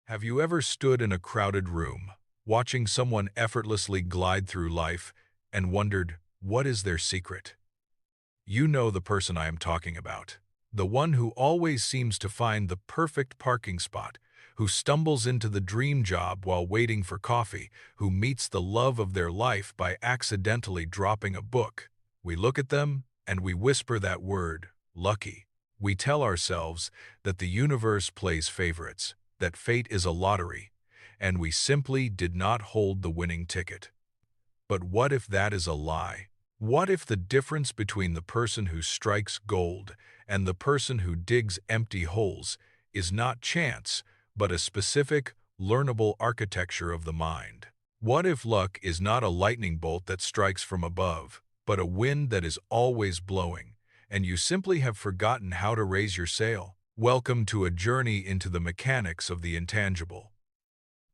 Have you ever stood in a crowded room, watching someone effortlessly glide through life, and wondered, what is their secret? You know the person I am talking about. The one who always seems to find the perfect parking spot, who stumbles into the dream job while waiting for coffee, who meets the love of their life by accidentally dropping a book. We look at them, and we whisper that word, lucky. We tell ourselves that the universe plays favorites, that fate is a lottery, and we simply did not hold the winning ticket. But what if that is a lie? What if the difference between the person who strikes gold and the person who digs empty holes is not chance, but a specific, learnable architecture of the mind? What if luck is not a lightning bolt that strikes from above, but a wind that is always blowing, and you simply have forgotten how to raise your sail? Welcome to a journey into the mechanics of the intangible.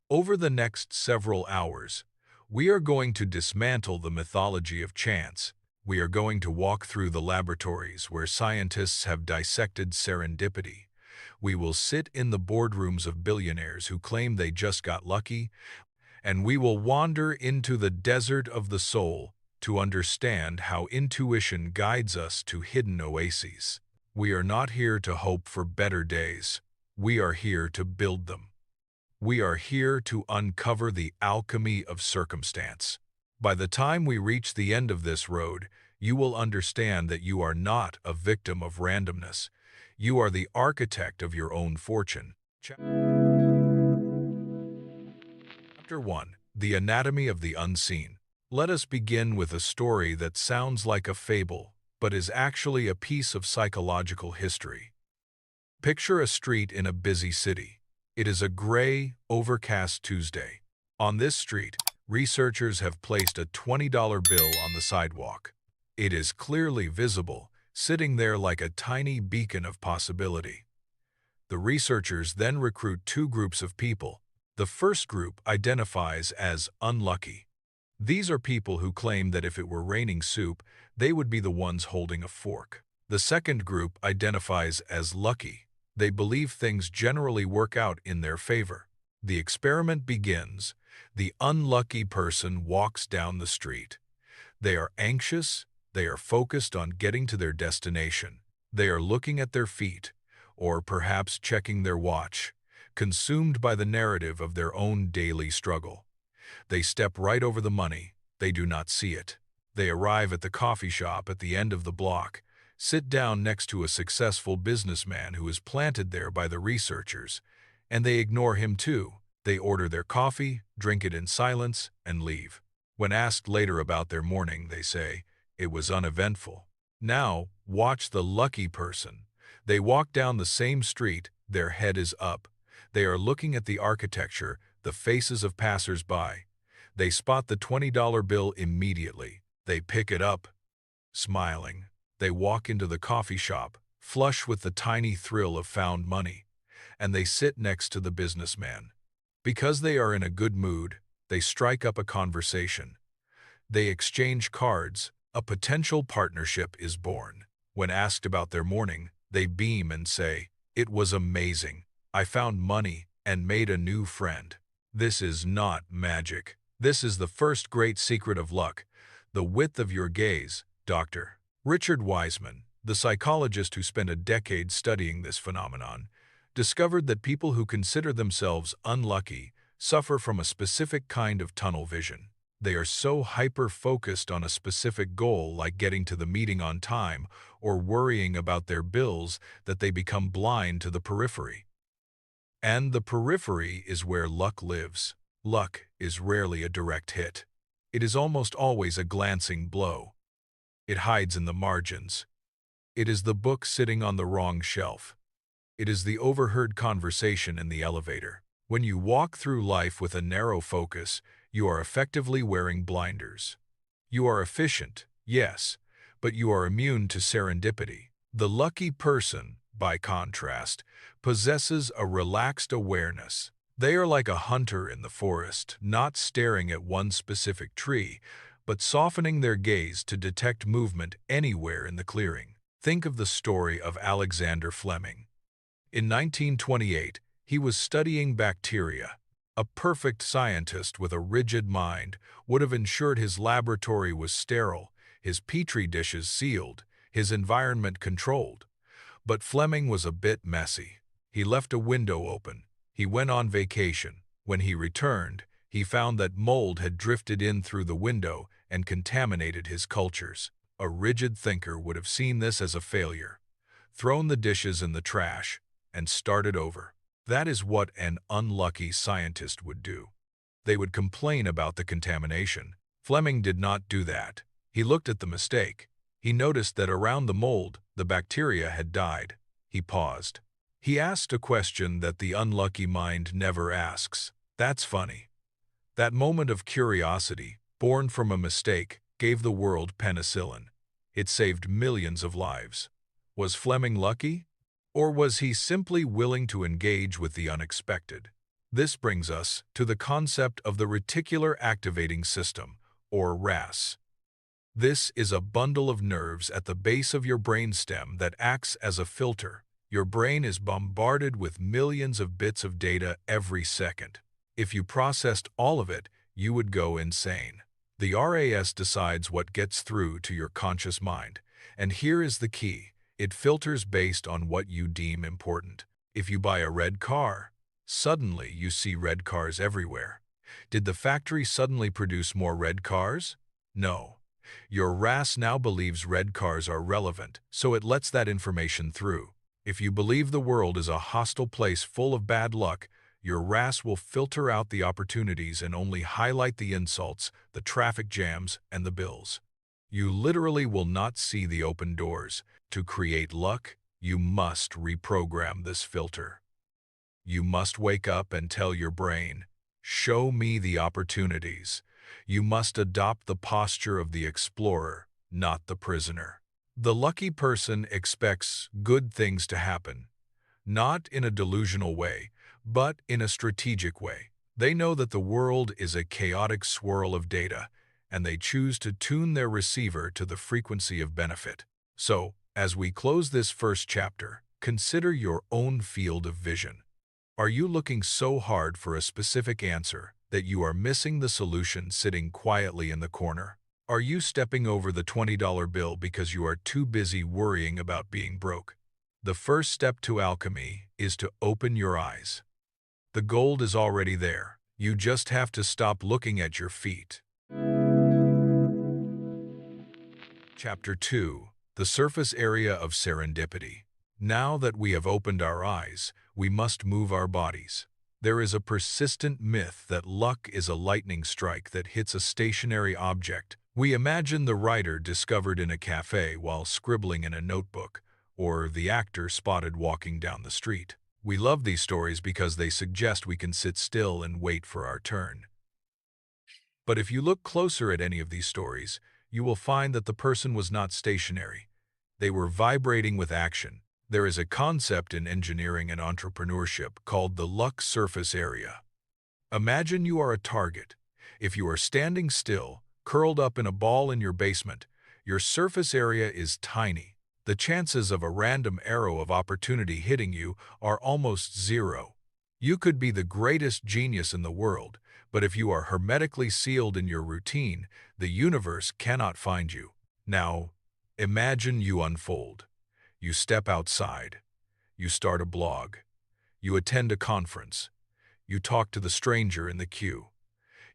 Over the next several hours, we are going to dismantle the mythology of chance. We are going to walk through the laboratories where scientists have dissected serendipity. We will sit in the boardrooms of billionaires who claim they just got lucky, and we will wander into the desert of the soul to understand how intuition guides us to hidden oases. We are not here to hope for better days. We are here to build them. We are here to uncover the alchemy of circumstance. By the time we reach the end of this road, you will understand that you are not a victim of randomness. You are the architect of your own fortune. Chapter 1. The Anatomy of the Unseen. Let us begin with a story that sounds like a fable, but is actually a piece of psychological history. Picture a street in a busy city. It is a gray, overcast Tuesday. On this street, researchers have placed a $20 bill on the sidewalk. It is clearly visible, sitting there like a tiny beacon of possibility. The researchers then recruit two groups of people. The first group identifies as unlucky. These are people who claim that if it were raining soup, they would be the ones holding a fork. The second group identifies as lucky. They believe things generally work out in their favor. The experiment begins. The unlucky person walks down the street. They are anxious. They are focused on getting to their destination. They are looking at their feet, or perhaps checking their watch, consumed by the narrative of their own daily struggle. They step right over the money. They do not see it. They arrive at the coffee shop at the end of the block, sit down next to a successful businessman who is planted there by the researchers, and they ignore him too. They order their coffee, drink it in silence, and leave. When asked later about their morning, they say, "It was uneventful." Now, watch the lucky person. They walk down the same street, their head is up. They are looking at the architecture, the faces of passers-by. They spot the $20 bill immediately. They pick it up, smiling. They walk into the coffee shop, flush with the tiny thrill of found money, and they sit next to the businessman. Because they are in a good mood, they strike up a conversation. They exchange cards. A potential partnership is born. When asked about their morning, they beam and say, "It was amazing. I found money and made a new friend." This is not magic. This is the first great secret of luck, the width of your gaze, Dr. Richard Wiseman, the psychologist who spent a decade studying this phenomenon, discovered that people who consider themselves unlucky suffer from a specific kind of tunnel vision. They are so hyper-focused on a specific goal, like getting to the meeting on time or worrying about their bills, that they become blind to the periphery. And the periphery is where luck lives. Luck is rarely a direct hit. It is almost always a glancing blow. It hides in the margins. It is the book sitting on the wrong shelf. It is the overheard conversation in the elevator. When you walk through life with a narrow focus, you are effectively wearing blinders. You are efficient, yes, but you are immune to serendipity. The lucky person, by contrast, possesses a relaxed awareness. They are like a hunter in the forest, not staring at one specific tree, but softening their gaze to detect movement anywhere in the clearing. Think of the story of Alexander Fleming. In 1928, He was studying bacteria. A perfect scientist with a rigid mind would have ensured his laboratory was sterile, his petri dishes sealed, his environment controlled. But Fleming was a bit messy. He left a window open. He went on vacation. When he returned, he found that mold had drifted in through the window and contaminated his cultures. A rigid thinker would have seen this as a failure, thrown the dishes in the trash, and started over. That is what an unlucky scientist would do. They would complain about the contamination. Fleming did not do that. He looked at the mistake. He noticed that around the mold, the bacteria had died. He paused. He asked a question that the unlucky mind never asks. That's funny. That moment of curiosity, born from a mistake, gave the world penicillin. It saved millions of lives. Was Fleming lucky? Or was he simply willing to engage with the unexpected? This brings us to the concept of the reticular activating system, or RAS. This is a bundle of nerves at the base of your brainstem that acts as a filter. Your brain is bombarded with millions of bits of data every second. If you processed all of it, you would go insane. The RAS decides what gets through to your conscious mind. And here is the key. It filters based on what you deem important. If you buy a red car, suddenly you see red cars everywhere. Did the factory suddenly produce more red cars? No. Your RAS now believes red cars are relevant, so it lets that information through. If you believe the world is a hostile place full of bad luck, your RAS will filter out the opportunities and only highlight the insults, the traffic jams, and the bills. You literally will not see the open doors. To create luck, you must reprogram this filter. You must wake up and tell your brain, "Show me the opportunities." You must adopt the posture of the explorer, not the prisoner. The lucky person expects good things to happen, not in a delusional way, but in a strategic way. They know that the world is a chaotic swirl of data, and they choose to tune their receiver to the frequency of benefit. So, as we close this first chapter, consider your own field of vision. Are you looking so hard for a specific answer that you are missing the solution sitting quietly in the corner? Are you stepping over the $20 bill because you are too busy worrying about being broke? The first step to alchemy is to open your eyes. The gold is already there. You just have to stop looking at your feet. Chapter 2. The Surface Area of Serendipity. Now that we have opened our eyes, we must move our bodies. There is a persistent myth that luck is a lightning strike that hits a stationary object. We imagine the writer discovered in a cafe while scribbling in a notebook, or the actor spotted walking down the street. We love these stories because they suggest we can sit still and wait for our turn. But if you look closer at any of these stories, you will find that the person was not stationary. They were vibrating with action. There is a concept in engineering and entrepreneurship called the luck surface area. Imagine you are a target. If you are standing still, curled up in a ball in your basement, your surface area is tiny. The chances of a random arrow of opportunity hitting you are almost zero. You could be the greatest genius in the world, but if you are hermetically sealed in your routine, the universe cannot find you. Now, imagine you unfold. You step outside. You start a blog. You attend a conference. You talk to the stranger in the queue.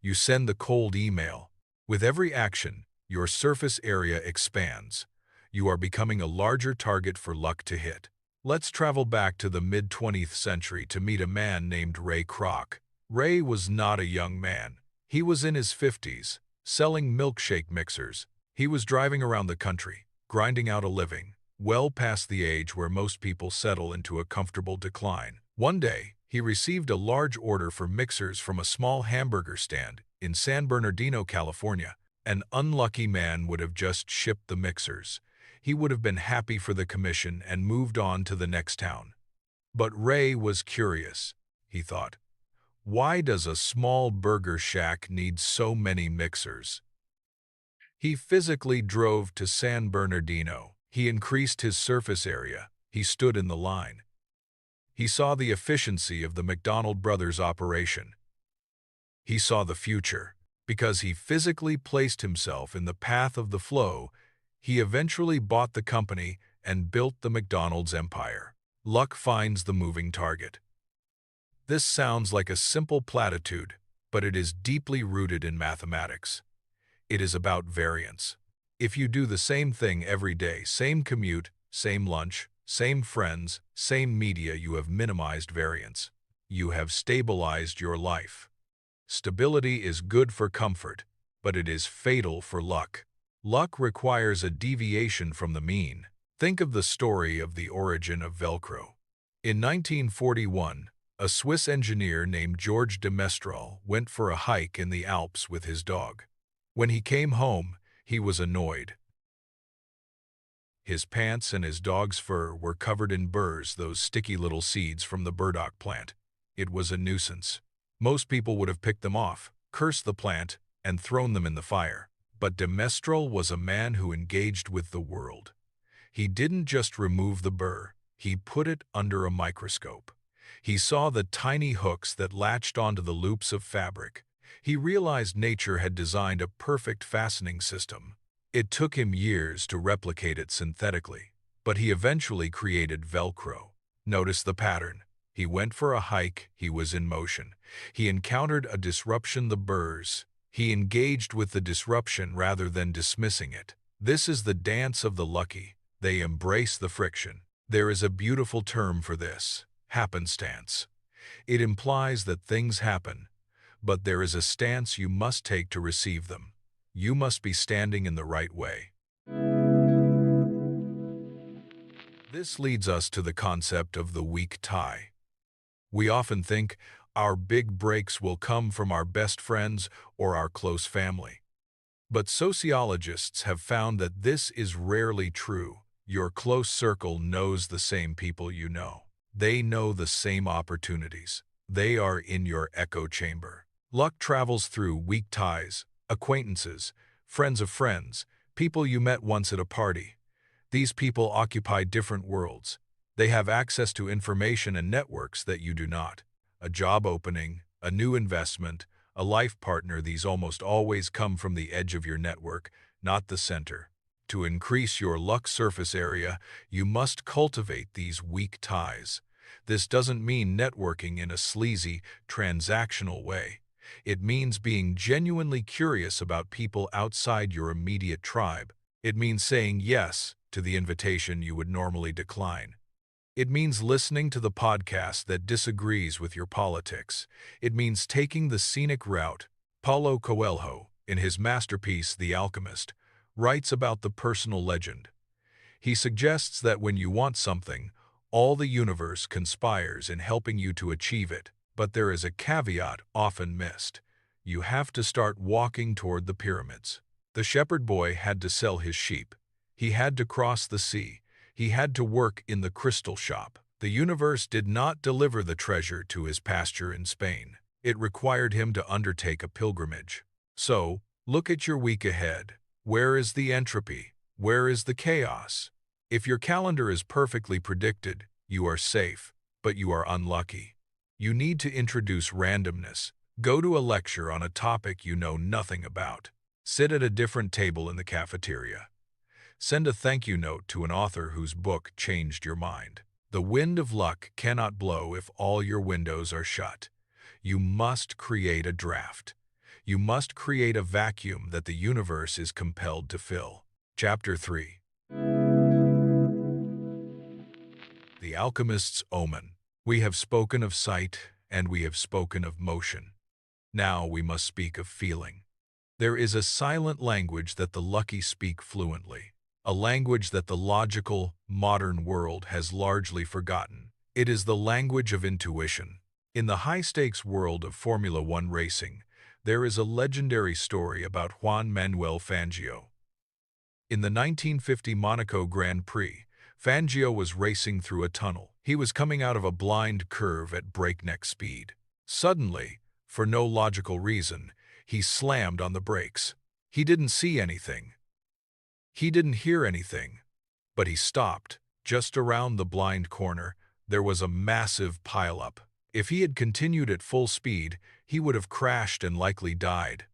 You send the cold email. With every action, your surface area expands. You are becoming a larger target for luck to hit. Let's travel back to the mid-20th century to meet a man named Ray Kroc. Ray was not a young man. He was in his 50s, selling milkshake mixers. He was driving around the country, grinding out a living, well past the age where most people settle into a comfortable decline. One day, he received a large order for mixers from a small hamburger stand in San Bernardino, California. An unlucky man would have just shipped the mixers. He would have been happy for the commission and moved on to the next town. But Ray was curious. He thought, why does a small burger shack need so many mixers? He physically drove to San Bernardino. He increased his surface area. He stood in the line. He saw the efficiency of the McDonald brothers' operation. He saw the future. Because he physically placed himself in the path of the flow, he eventually bought the company and built the McDonald's empire. Luck finds the moving target. This sounds like a simple platitude, but it is deeply rooted in mathematics. It is about variance. If you do the same thing every day, same commute, same lunch, same friends, same media, you have minimized variance. You have stabilized your life. Stability is good for comfort, but it is fatal for luck. Luck requires a deviation from the mean. Think of the story of the origin of Velcro. In 1941, a Swiss engineer named Georges de Mestral went for a hike in the Alps with his dog. When he came home, he was annoyed. His pants and his dog's fur were covered in burrs, those sticky little seeds from the burdock plant. It was a nuisance. Most people would have picked them off, cursed the plant, and thrown them in the fire. But de Mestral was a man who engaged with the world. He didn't just remove the burr, he put it under a microscope. He saw the tiny hooks that latched onto the loops of fabric. He realized nature had designed a perfect fastening system. It took him years to replicate it synthetically, but he eventually created Velcro. Notice the pattern. He went for a hike, he was in motion. He encountered a disruption, the burrs. He engaged with the disruption rather than dismissing it. This is the dance of the lucky. They embrace the friction. There is a beautiful term for this: happenstance. It implies that things happen, but there is a stance you must take to receive them. You must be standing in the right way. This leads us to the concept of the weak tie. We often think our big breaks will come from our best friends or our close family. But sociologists have found that this is rarely true. Your close circle knows the same people you know. They know the same opportunities. They are in your echo chamber. Luck travels through weak ties, acquaintances, friends of friends, people you met once at a party. These people occupy different worlds. They have access to information and networks that you do not. A job opening, a new investment, a life partner, these almost always come from the edge of your network, not the center. To increase your luck surface area, you must cultivate these weak ties. This doesn't mean networking in a sleazy, transactional way. It means being genuinely curious about people outside your immediate tribe. It means saying yes to the invitation you would normally decline. It means listening to the podcast that disagrees with your politics. It means taking the scenic route. Paulo Coelho, in his masterpiece The Alchemist, writes about the personal legend. He suggests that when you want something, all the universe conspires in helping you to achieve it. But there is a caveat often missed. You have to start walking toward the pyramids. The shepherd boy had to sell his sheep. He had to cross the sea. He had to work in the crystal shop. The universe did not deliver the treasure to his pasture in Spain. It required him to undertake a pilgrimage. So, look at your week ahead. Where is the entropy? Where is the chaos? If your calendar is perfectly predicted, you are safe, but you are unlucky. You need to introduce randomness. Go to a lecture on a topic you know nothing about. Sit at a different table in the cafeteria. Send a thank you note to an author whose book changed your mind. The wind of luck cannot blow if all your windows are shut. You must create a draft. You must create a vacuum that the universe is compelled to fill. Chapter 3. The Alchemist's Omen. We have spoken of sight, and we have spoken of motion. Now we must speak of feeling. There is a silent language that the lucky speak fluently. A language that the logical, modern world has largely forgotten. It is the language of intuition. In the high-stakes world of Formula One racing, there is a legendary story about Juan Manuel Fangio. In the 1950 Monaco Grand Prix, Fangio was racing through a tunnel. He was coming out of a blind curve at breakneck speed. Suddenly, for no logical reason, he slammed on the brakes. He didn't see anything. He didn't hear anything, but he stopped, just around the blind corner, There was a massive pileup. If he had continued at full speed, he would have crashed and likely died.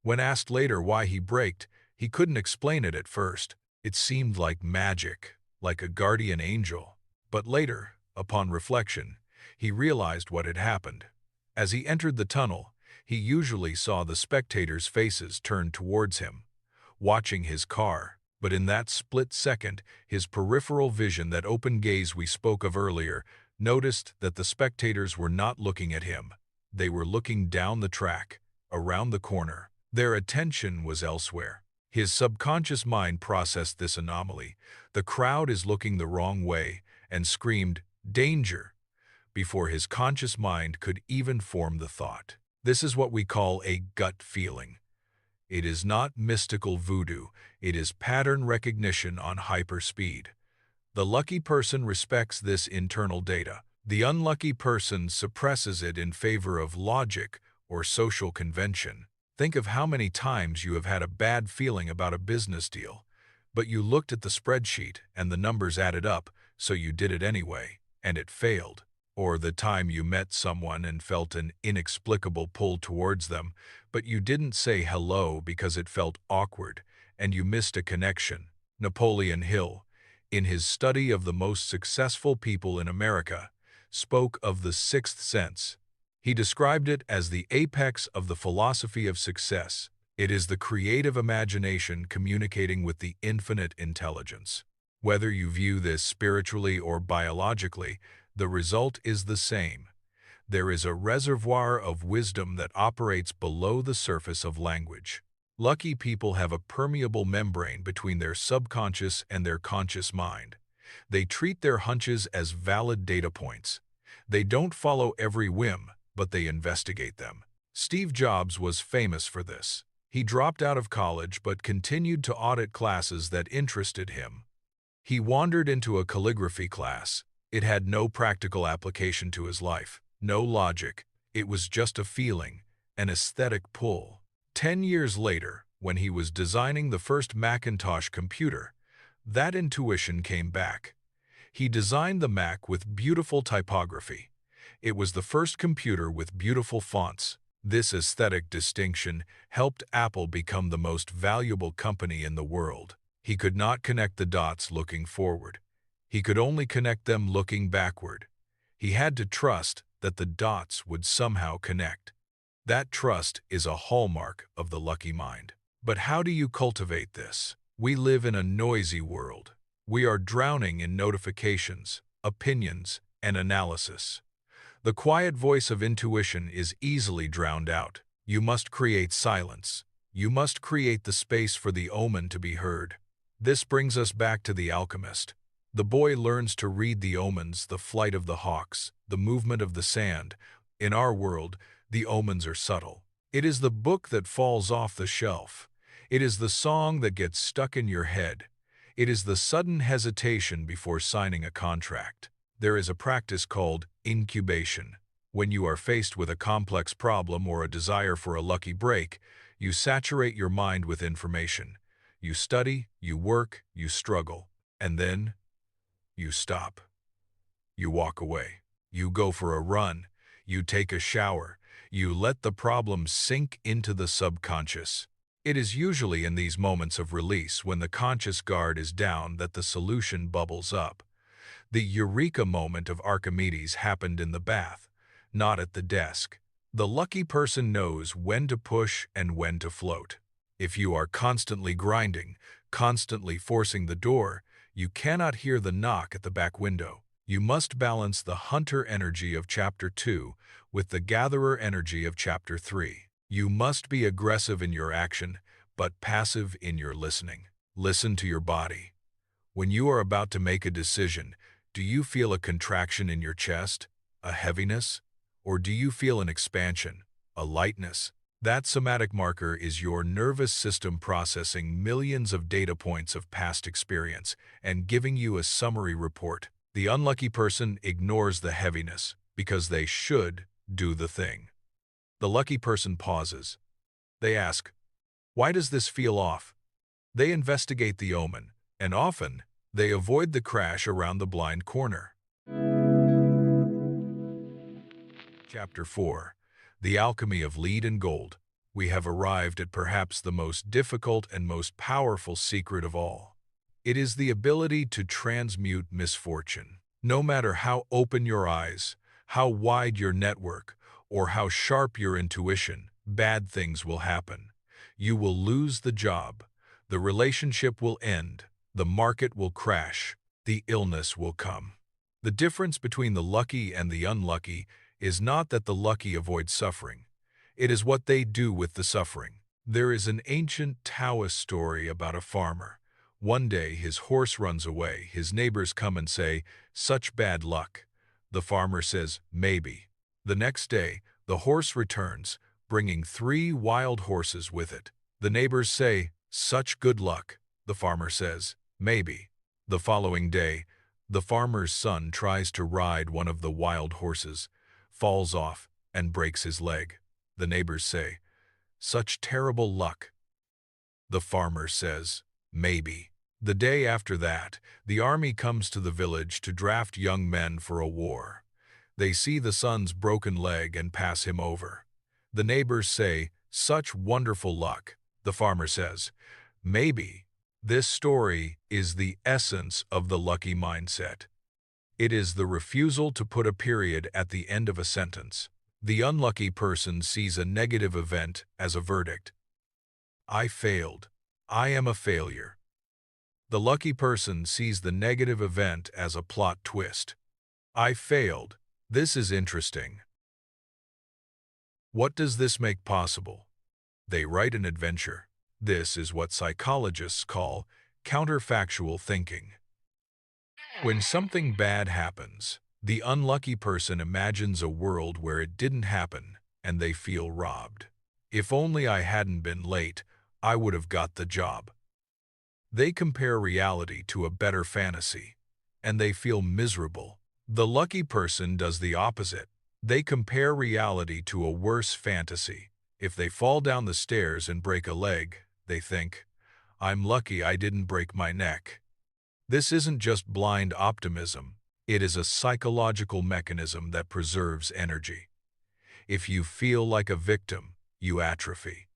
When asked later why he braked, he couldn't explain it at first. It seemed like magic, like a guardian angel. But later, upon reflection, he realized what had happened. As he entered the tunnel, he usually saw the spectators' faces turned towards him, watching his car. But in that split second, his peripheral vision, that open gaze we spoke of earlier, noticed that the spectators were not looking at him. They were looking down the track, around the corner. Their attention was elsewhere. His subconscious mind processed this anomaly. The crowd is looking the wrong way, and screamed, "Danger!" before his conscious mind could even form the thought. This is what we call a gut feeling. It is not mystical voodoo, it is pattern recognition on hyperspeed. The lucky person respects this internal data. The unlucky person suppresses it in favor of logic or social convention. Think of how many times you have had a bad feeling about a business deal, but you looked at the spreadsheet and the numbers added up, so you did it anyway, and it failed. Or the time you met someone and felt an inexplicable pull towards them, but you didn't say hello because it felt awkward, and you missed a connection. Napoleon Hill, in his study of the most successful people in America, spoke of the sixth sense. He described it as the apex of the philosophy of success. It is the creative imagination communicating with the infinite intelligence. Whether you view this spiritually or biologically, the result is the same. There is a reservoir of wisdom that operates below the surface of language. Lucky people have a permeable membrane between their subconscious and their conscious mind. They treat their hunches as valid data points. They don't follow every whim, but they investigate them. Steve Jobs was famous for this. He dropped out of college but continued to audit classes that interested him. He wandered into a calligraphy class. It had no practical application to his life, no logic. It was just a feeling, an aesthetic pull. 10 years later, when he was designing the first Macintosh computer, that intuition came back. He designed the Mac with beautiful typography. It was the first computer with beautiful fonts. This aesthetic distinction helped Apple become the most valuable company in the world. He could not connect the dots looking forward. He could only connect them looking backward. He had to trust that the dots would somehow connect. That trust is a hallmark of the lucky mind. But how do you cultivate this? We live in a noisy world. We are drowning in notifications, opinions, and analysis. The quiet voice of intuition is easily drowned out. You must create silence. You must create the space for the omen to be heard. This brings us back to the alchemist. The boy learns to read the omens, the flight of the hawks, the movement of the sand. In our world, the omens are subtle. It is the book that falls off the shelf. It is the song that gets stuck in your head. It is the sudden hesitation before signing a contract. There is a practice called incubation. When you are faced with a complex problem or a desire for a lucky break, you saturate your mind with information. You study, you work, you struggle, and then you stop. You walk away. You go for a run. You take a shower. You let the problem sink into the subconscious. It is usually in these moments of release, when the conscious guard is down, that the solution bubbles up. The eureka moment of Archimedes happened in the bath, not at the desk. The lucky person knows when to push and when to float. If you are constantly grinding, constantly forcing the door, you cannot hear the knock at the back window. You must balance the hunter energy of Chapter 2 with the gatherer energy of Chapter 3. You must be aggressive in your action, but passive in your listening. Listen to your body. When you are about to make a decision, do you feel a contraction in your chest, a heaviness, or do you feel an expansion, a lightness? That somatic marker is your nervous system processing millions of data points of past experience and giving you a summary report. The unlucky person ignores the heaviness because they should do the thing. The lucky person pauses. They ask, "Why does this feel off?" They investigate the omen, and often they avoid the crash around the blind corner. Chapter 4. The Alchemy of Lead and Gold. We have arrived at perhaps the most difficult and most powerful secret of all. It is the ability to transmute misfortune. No matter how open your eyes, how wide your network, or how sharp your intuition, bad things will happen. You will lose the job. The relationship will end. The market will crash. The illness will come. The difference between the lucky and the unlucky is not that the lucky avoid suffering. It is what they do with the suffering. There is an ancient Taoist story about a farmer. One day his horse runs away. His neighbors come and say, "Such bad luck." The farmer says, "Maybe." The next day, the horse returns, bringing 3 wild horses with it. The neighbors say, "Such good luck." The farmer says, "Maybe." The following day, the farmer's son tries to ride one of the wild horses, falls off, and breaks his leg. The neighbors say, "Such terrible luck." The farmer says, "Maybe." The day after that, the army comes to the village to draft young men for a war. They see the son's broken leg and pass him over. The neighbors say, "Such wonderful luck." The farmer says, "Maybe." This story is the essence of the lucky mindset. It is the refusal to put a period at the end of a sentence. The unlucky person sees a negative event as a verdict. I failed. I am a failure. The lucky person sees the negative event as a plot twist. I failed. This is interesting. What does this make possible? They write an adventure. This is what psychologists call counterfactual thinking. When something bad happens, the unlucky person imagines a world where it didn't happen, and they feel robbed. If only I hadn't been late, I would have got the job. They compare reality to a better fantasy, and they feel miserable. The lucky person does the opposite. They compare reality to a worse fantasy. If they fall down the stairs and break a leg, they think, "I'm lucky I didn't break my neck." This isn't just blind optimism. It is a psychological mechanism that preserves energy. If you feel like a victim, you atrophy.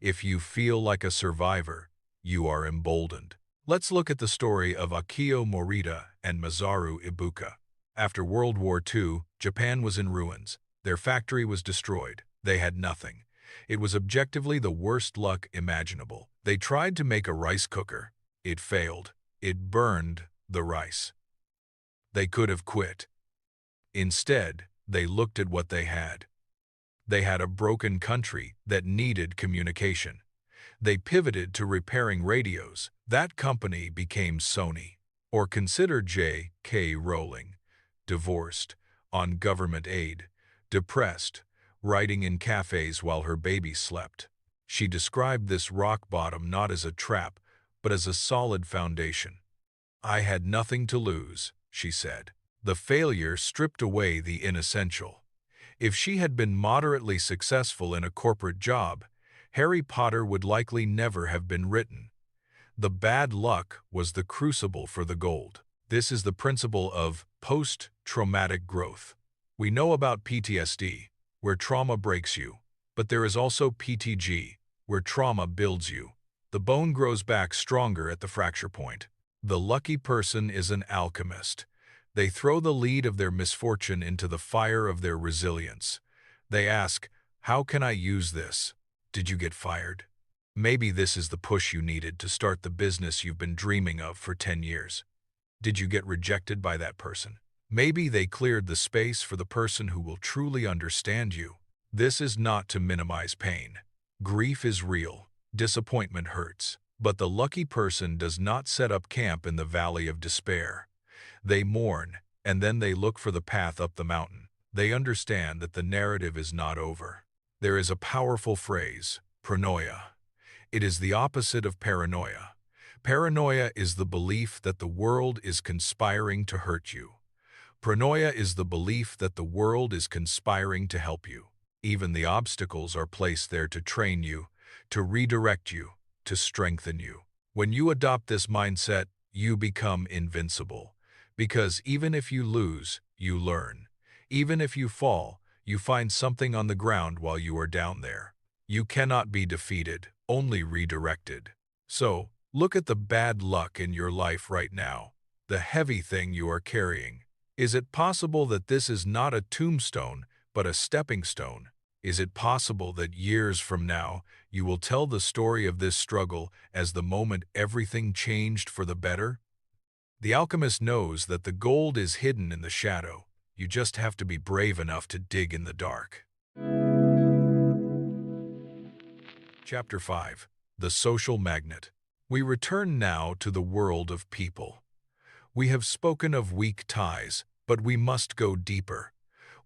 If you feel like a survivor, you are emboldened. Let's look at the story of Akio Morita and Masaru Ibuka. After World War II, Japan was in ruins. Their factory was destroyed. They had nothing. It was objectively the worst luck imaginable. They tried to make a rice cooker. It failed. It burned the rice. They could have quit. Instead, they looked at what they had. They had a broken country that needed communication. They pivoted to repairing radios. That company became Sony. Or consider J.K. Rowling, divorced, on government aid, depressed, writing in cafes while her baby slept. She described this rock bottom not as a trap, but as a solid foundation. "I had nothing to lose," she said. The failure stripped away the inessential. If she had been moderately successful in a corporate job, Harry Potter would likely never have been written. The bad luck was the crucible for the gold. This is the principle of post-traumatic growth. We know about PTSD, where trauma breaks you, but there is also PTG, where trauma builds you. The bone grows back stronger at the fracture point. The lucky person is an alchemist. They throw the lead of their misfortune into the fire of their resilience. They ask, "How can I use this?" Did you get fired? Maybe this is the push you needed to start the business you've been dreaming of for 10 years. Did you get rejected by that person? Maybe they cleared the space for the person who will truly understand you. This is not to minimize pain. Grief is real. Disappointment hurts. But the lucky person does not set up camp in the valley of despair. They mourn, and then they look for the path up the mountain. They understand that the narrative is not over. There is a powerful phrase, pronoia. It is the opposite of paranoia. Paranoia is the belief that the world is conspiring to hurt you. Pronoia is the belief that the world is conspiring to help you. Even the obstacles are placed there to train you, to redirect you, to strengthen you. When you adopt this mindset, you become invincible. Because even if you lose, you learn. Even if you fall, You find something on the ground while you are down there. You cannot be defeated, only redirected. So, look at the bad luck in your life right now, the heavy thing you are carrying. Is it possible that this is not a tombstone, but a stepping stone? Is it possible that years from now, you will tell the story of this struggle as the moment everything changed for the better? The alchemist knows that the gold is hidden in the shadow. You just have to be brave enough to dig in the dark. Chapter 5. The Social Magnet. We return now to the world of people. We have spoken of weak ties, but we must go deeper.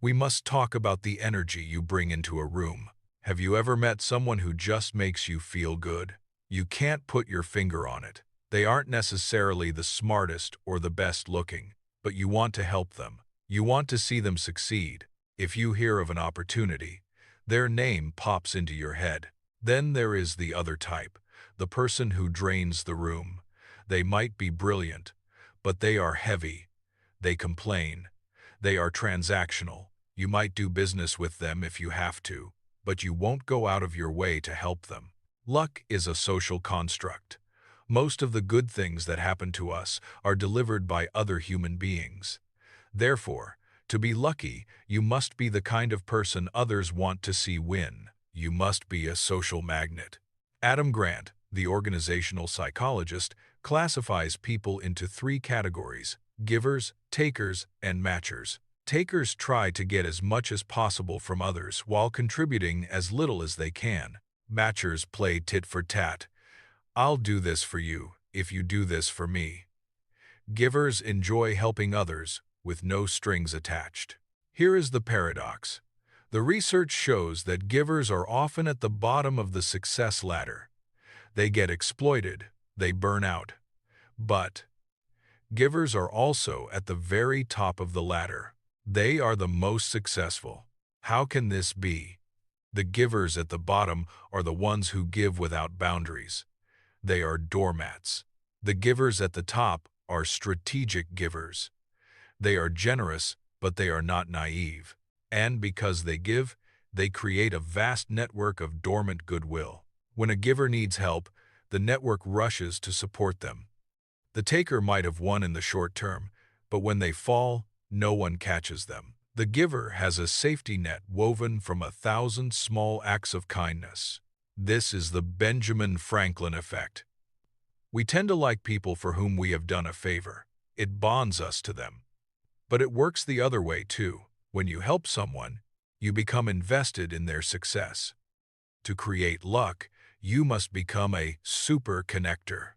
We must talk about the energy you bring into a room. Have you ever met someone who just makes you feel good? You can't put your finger on it. They aren't necessarily the smartest or the best looking, but you want to help them. You want to see them succeed. If you hear of an opportunity, their name pops into your head. Then there is the other type, the person who drains the room. They might be brilliant, but they are heavy. They complain. They are transactional. You might do business with them if you have to, but you won't go out of your way to help them. Luck is a social construct. Most of the good things that happen to us are delivered by other human beings. Therefore, to be lucky, you must be the kind of person others want to see win. You must be a social magnet. Adam Grant, the organizational psychologist, classifies people into 3 categories: givers, takers, and matchers. Takers try to get as much as possible from others while contributing as little as they can. Matchers play tit for tat. I'll do this for you if you do this for me. Givers enjoy helping others with no strings attached. Here is the paradox. The research shows that givers are often at the bottom of the success ladder. They get exploited, they burn out. But givers are also at the very top of the ladder. They are the most successful. How can this be? The givers at the bottom are the ones who give without boundaries. They are doormats. The givers at the top are strategic givers. They are generous, but they are not naive. And because they give, they create a vast network of dormant goodwill. When a giver needs help, the network rushes to support them. The taker might have won in the short term, but when they fall, no one catches them. The giver has a safety net woven from 1,000 small acts of kindness. This is the Benjamin Franklin effect. We tend to like people for whom we have done a favor. It bonds us to them. But it works the other way too. When you help someone, you become invested in their success. To create luck, you must become a super connector.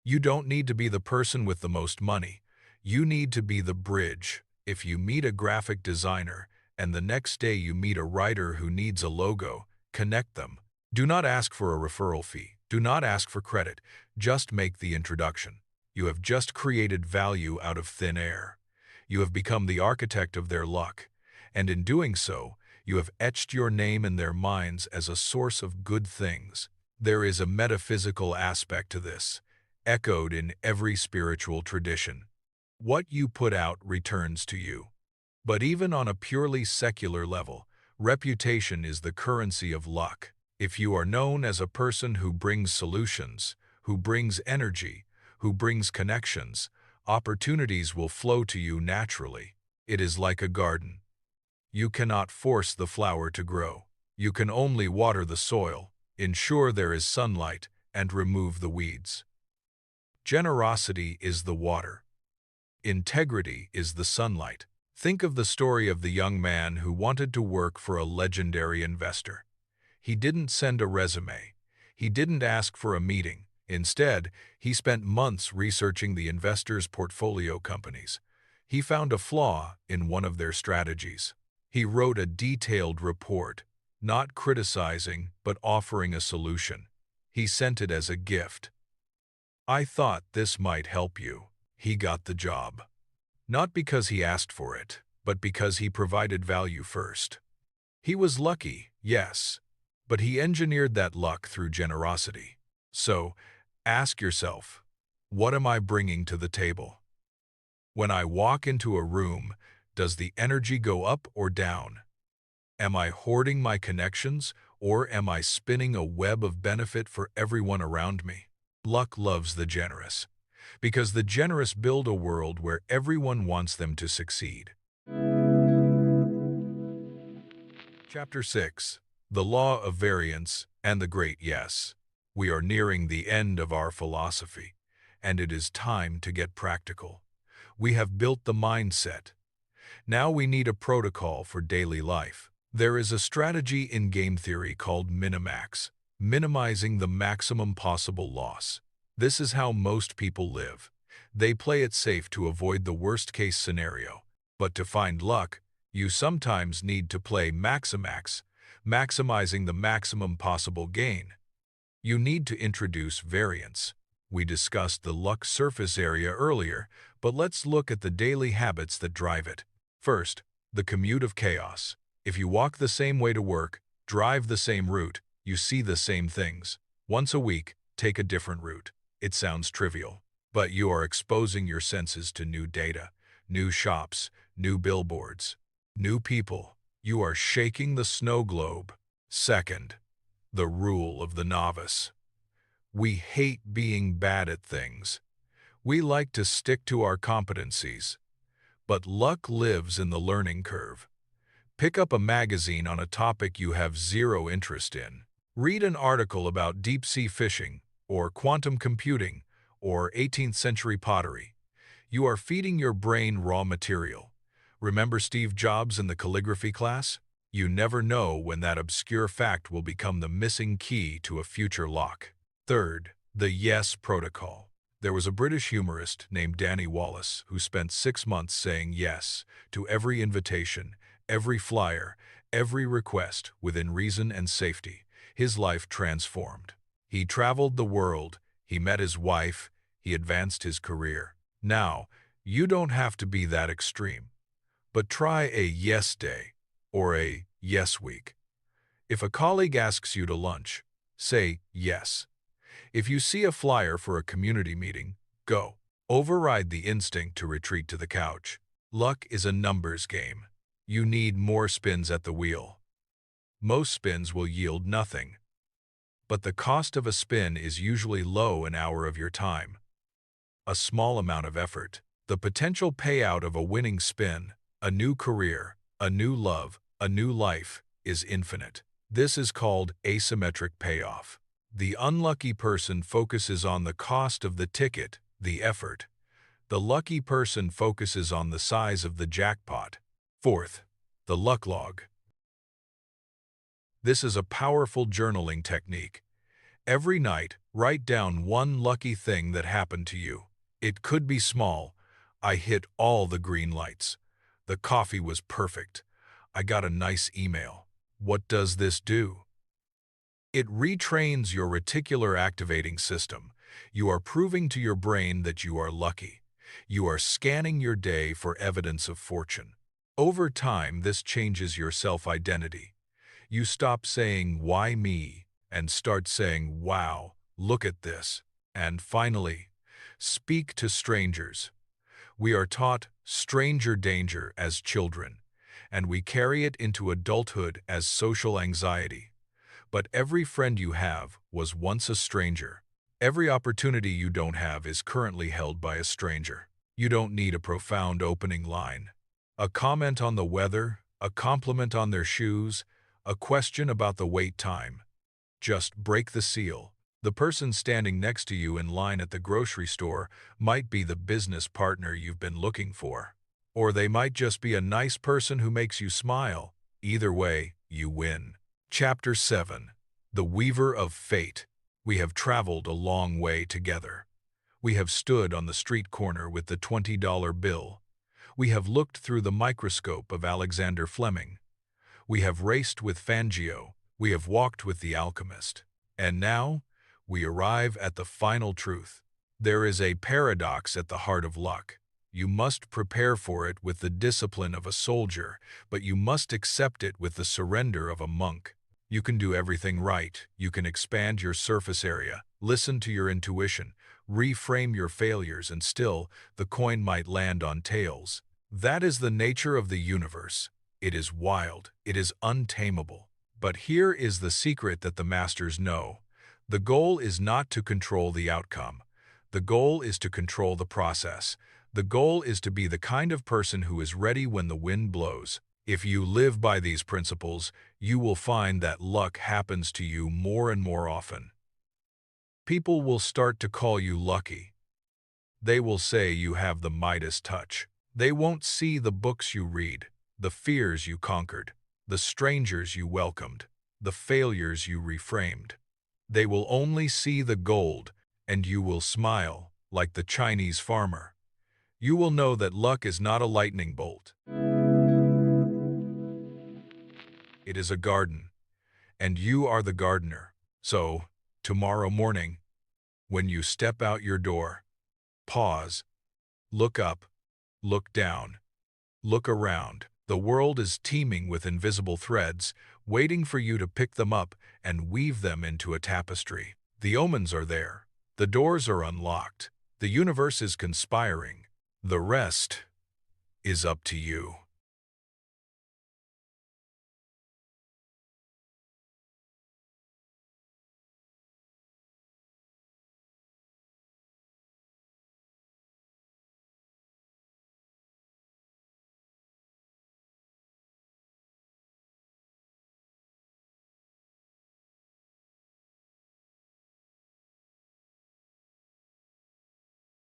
You don't need to be the person with the most money. You need to be the bridge. If you meet a graphic designer and the next day you meet a writer who needs a logo, connect them. Do not ask for a referral fee. Do not ask for credit. Just make the introduction. You have just created value out of thin air. You have become the architect of their luck. And in doing so, you have etched your name in their minds as a source of good things. There is a metaphysical aspect to this, echoed in every spiritual tradition. What you put out returns to you. But even on a purely secular level, reputation is the currency of luck. If you are known as a person who brings solutions, who brings energy, who brings connections, opportunities will flow to you naturally. It is like a garden. You cannot force the flower to grow. You can only water the soil, ensure there is sunlight, and remove the weeds. Generosity is the water. Integrity is the sunlight. Think of the story of the young man who wanted to work for a legendary investor. He didn't send a resume. He didn't ask for a meeting. Instead, he spent months researching the investor's portfolio companies. He found a flaw in one of their strategies. He wrote a detailed report, not criticizing but offering a solution. He sent it as a gift. I thought this might help you. He got the job. Not because he asked for it, but because he provided value first. He was lucky, yes, but he engineered that luck through generosity. So, ask yourself, what am I bringing to the table? When I walk into a room, does the energy go up or down? Am I hoarding my connections, or am I spinning a web of benefit for everyone around me? Luck loves the generous, because the generous build a world where everyone wants them to succeed. Chapter 6. The Law of Variance and the Great Yes. We are nearing the end of our philosophy, and it is time to get practical. We have built the mindset. Now we need a protocol for daily life. There is a strategy in game theory called minimax, minimizing the maximum possible loss. This is how most people live. They play it safe to avoid the worst-case scenario. But to find luck, you sometimes need to play maximax, maximizing the maximum possible gain. You need to introduce variance. We discussed the luck surface area earlier, but let's look at the daily habits that drive it. First, the commute of chaos. If you walk the same way to work, drive the same route, you see the same things. Once a week, take a different route. It sounds trivial, but you are exposing your senses to new data, new shops, new billboards, new people. You are shaking the snow globe. Second, the rule of the novice. We hate being bad at things. We like to stick to our competencies. But luck lives in the learning curve. Pick up a magazine on a topic you have zero interest in. Read an article about deep-sea fishing, or quantum computing, or 18th century pottery. You are feeding your brain raw material. Remember Steve Jobs in the calligraphy class? You never know when that obscure fact will become the missing key to a future lock. Third, the yes protocol. There was a British humorist named Danny Wallace who spent 6 months saying yes to every invitation, every flyer, every request within reason and safety. His life transformed. He traveled the world, he met his wife, he advanced his career. Now, you don't have to be that extreme. But try a yes day or a yes week. If a colleague asks you to lunch, say yes. If you see a flyer for a community meeting, go. Override the instinct to retreat to the couch. Luck is a numbers game. You need more spins at the wheel. Most spins will yield nothing. But the cost of a spin is usually low an hour of your time. A small amount of effort. The potential payout of a winning spin, a new career, a new love, a new life, is infinite. This is called asymmetric payoff. The unlucky person focuses on the cost of the ticket, the effort. The lucky person focuses on the size of the jackpot. Fourth, the luck log. This is a powerful journaling technique. Every night, write down one lucky thing that happened to you. It could be small. I hit all the green lights. The coffee was perfect. I got a nice email. What does this do? It retrains your reticular activating system. You are proving to your brain that you are lucky. You are scanning your day for evidence of fortune. Over time, this changes your self-identity. You stop saying, "Why me?" and start saying, "Wow, look at this." And finally, speak to strangers. We are taught stranger danger as children, and we carry it into adulthood as social anxiety. But every friend you have was once a stranger. Every opportunity you don't have is currently held by a stranger. You don't need a profound opening line. A comment on the weather, a compliment on their shoes, a question about the wait time. Just break the seal. The person standing next to you in line at the grocery store might be the business partner you've been looking for. Or they might just be a nice person who makes you smile. Either way, you win. Chapter 7. The Weaver of Fate. We have traveled a long way together. We have stood on the street corner with the $20 bill. We have looked through the microscope of Alexander Fleming. We have raced with Fangio. We have walked with the alchemist. And now, we arrive at the final truth. There is a paradox at the heart of luck. You must prepare for it with the discipline of a soldier, but you must accept it with the surrender of a monk. You can do everything right. You can expand your surface area, listen to your intuition, reframe your failures, and still, the coin might land on tails. That is the nature of the universe. It is wild. It is untamable. But here is the secret that the masters know. The goal is not to control the outcome. The goal is to control the process. The goal is to be the kind of person who is ready when the wind blows. If you live by these principles, you will find that luck happens to you more and more often. People will start to call you lucky. They will say you have the Midas touch. They won't see the books you read, the fears you conquered, the strangers you welcomed, the failures you reframed. They will only see the gold, and you will smile, like the Chinese farmer. You will know that luck is not a lightning bolt. It is a garden, and you are the gardener. So, tomorrow morning, when you step out your door, pause, look up, look down, look around. The world is teeming with invisible threads, waiting for you to pick them up and weave them into a tapestry. The omens are there. The doors are unlocked. The universe is conspiring. The rest is up to you.